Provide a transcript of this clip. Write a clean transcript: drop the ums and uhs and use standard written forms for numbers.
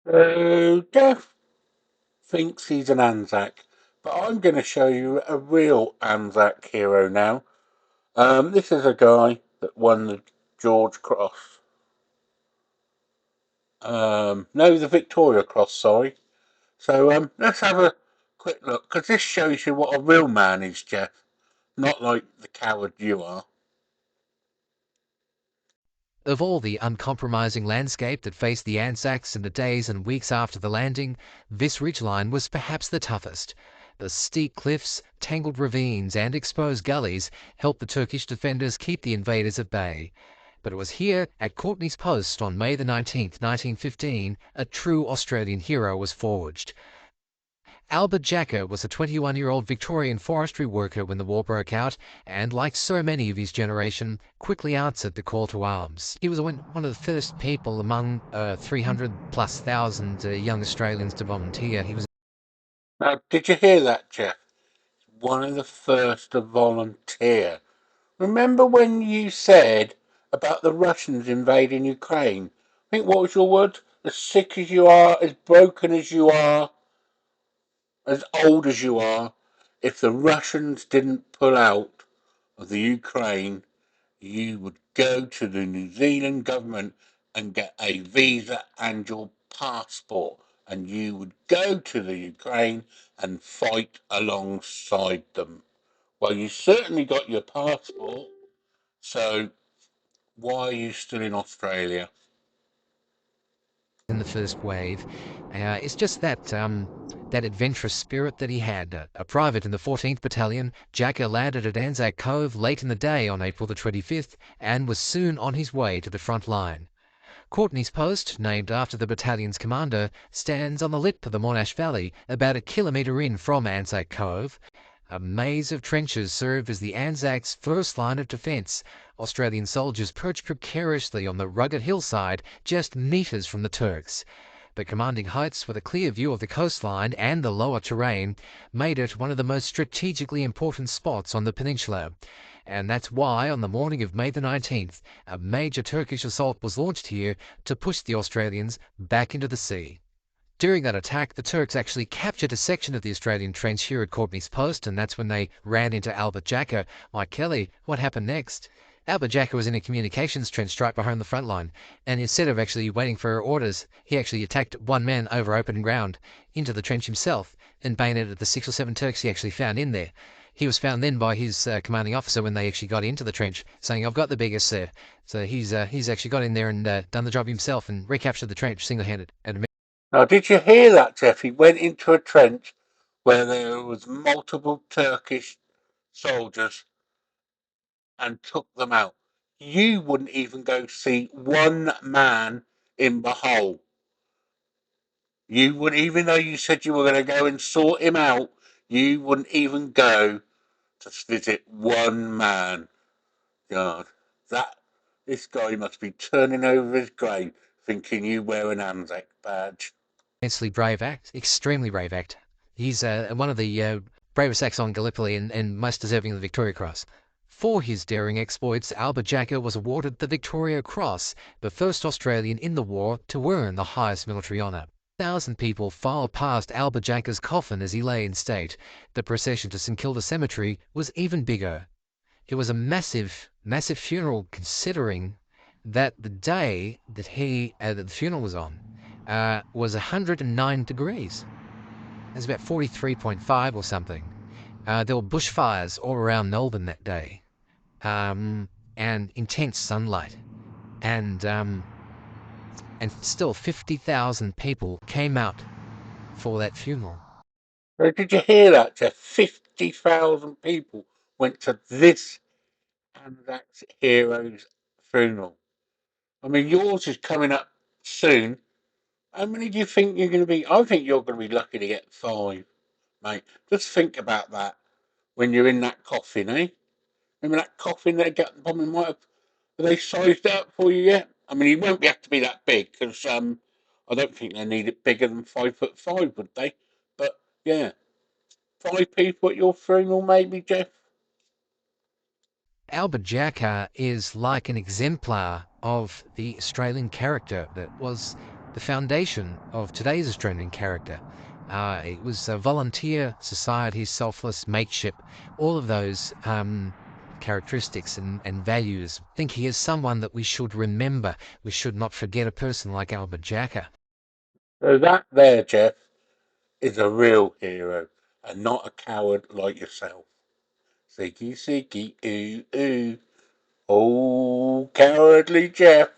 Jeff thinks he's an Anzac, but I'm going to show you a real Anzac hero now. This is a guy that won the George Cross. No, the Victoria Cross, sorry. So let's have a quick look, because this shows you what a real man is, Jeff. Not like the coward you are. Of all the uncompromising landscape that faced the Anzacs in the days and weeks after the landing, this ridgeline was perhaps the toughest. The steep cliffs, tangled ravines, and exposed gullies helped the Turkish defenders keep the invaders at bay. But it was here, at Courtney's Post on May 19th, 1915, a true Australian hero was forged. Albert Jacka was a 21-year-old Victorian forestry worker when the war broke out, and like so many of his generation, quickly answered the call to arms. He was one of the first people among 300 plus thousand young Australians to volunteer. He was Now, did you hear that, Jeff? One of the first to volunteer. Remember when you said about the Russians invading Ukraine? I think what was your word? As sick as you are, as broken as you are, as old as you are, if the Russians didn't pull out of the Ukraine, you would go to the New Zealand government and get a visa and your passport, and you would go to the Ukraine and fight alongside them. Well, you certainly got your passport, so why are you still in Australia? in the first wave. It's just that adventurous spirit that he had. A private in the 14th Battalion, Jacka landed at Anzac Cove late in the day on April the 25th and was soon on his way to the front line. Courtney's Post, named after the battalion's commander, stands on the lip of the Monash Valley, about a kilometre in from Anzac Cove. A maze of trenches served as the Anzacs' first line of defence. Australian soldiers perched precariously on the rugged hillside just metres from the Turks. The commanding heights, with a clear view of the coastline and the lower terrain, made it one of the most strategically important spots on the peninsula. And that's why, on the morning of May the 19th, a major Turkish assault was launched here to push the Australians back into the sea. During that attack, the Turks actually captured a section of the Australian trench here at Courtney's Post, and that's when they ran into Albert Jacka. Mike Kelly, what happened next? Albert Jacka was in a communications trench right behind the front line, and instead of actually waiting for orders, he actually attacked one man over open ground into the trench himself and bayoneted the 6 or 7 Turks he actually found in there. He was found then by his commanding officer when they actually got into the trench, saying, "I've got the biggest, sir." So he's actually got in there and done the job himself and recaptured the trench single-handed. And Now, did you hear that, Jeff? He went into a trench where there was multiple Turkish soldiers and took them out. You wouldn't even go see one man in the hole. You would, even though you said you were going to go and sort him out, you wouldn't even go to visit one man. God, that this guy must be turning over his grave, thinking you wear an Anzac badge. immensely brave act, extremely brave act. He's one of the bravest acts on Gallipoli and most deserving of the Victoria Cross. For his daring exploits, Albert Jacka was awarded the Victoria Cross, the first Australian in the war to earn the highest military honour. 1,000 people filed past Albert Jacka's coffin as he lay in state. The procession to St Kilda Cemetery was even bigger. It was a massive, massive funeral, considering that the day that the funeral was on was 109 degrees. It was about 43.5 or something. There were bushfires all around Melbourne that day, and intense sunlight, and um, and still 50,000 people came out for that funeral. Did you hear that, Jeff? 50,000 people went to this Anzac hero's funeral. I mean, yours is coming up soon. How many do you think you're going to be? I think you're going to be lucky to get five, mate. Just think about that when you're in that coffin, eh? Remember that coffin they got bombing? Have they sized it up for you yet? I mean, it won't have to be that big because I don't think they need it bigger than 5'5", would they? But yeah, five people at your funeral, maybe, Jeff. Albert Jacka is like an exemplar of the Australian character that was the foundation of today's Australian character. It was a volunteer society, selfless, mateship, all of those characteristics and values. I think he is someone that we should remember. We should not forget a person like Albert Jacka. So that there, Jeff, is a real hero, and not a coward like yourself. Siggy, siggy, ooh, ooh. Oh, cowardly Jeff.